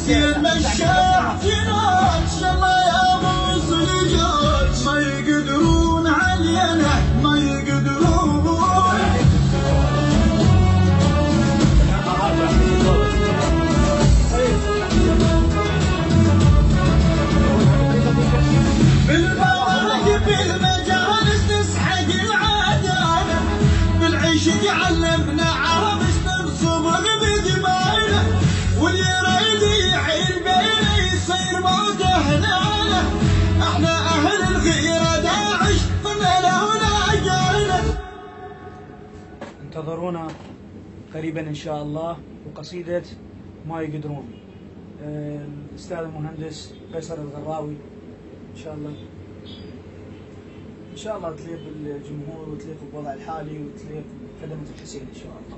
المشاع جناش الله يا ابو سلجوج ما يقدرون علينا ما يقدرون بالبواقي بالمجالس نسحق العدالة بالعيش تعلمنا عربش ننصبغ بدمائنا واللي يريد يعين بينا يصير موته هناله احنا اهل الغيرة داعش فمنا ولا جالنا. انتظرونا قريبا ان شاء الله وقصيدة ما يقدرون الاستاذ المهندس قيصر الغراوي ان شاء الله. ان شاء الله تليق بالجمهور وتليق بالوضع الحالي وتليق بخدمة الحسين ان شاء الله.